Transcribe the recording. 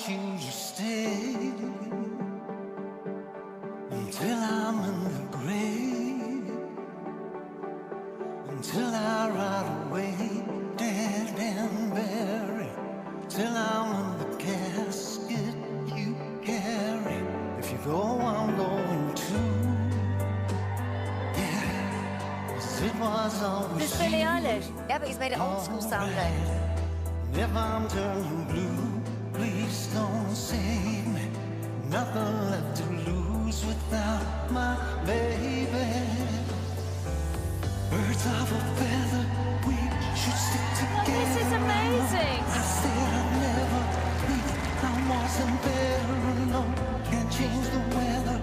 you to stay until I'm in the grave, until I ride away, dead and buried, till I'm in the casket you carry. If you go, I'm going too. Yeah, 'cause it was always This is Billie you. Eilish. Yeah, but he's made it old school sound though. If I'm turning blue, please don't save me. Nothing left to lose without my baby. Birds of a feather, we should stick together. This is amazing. I said I'd never leave. I wasn't better alone. Can't change the weather.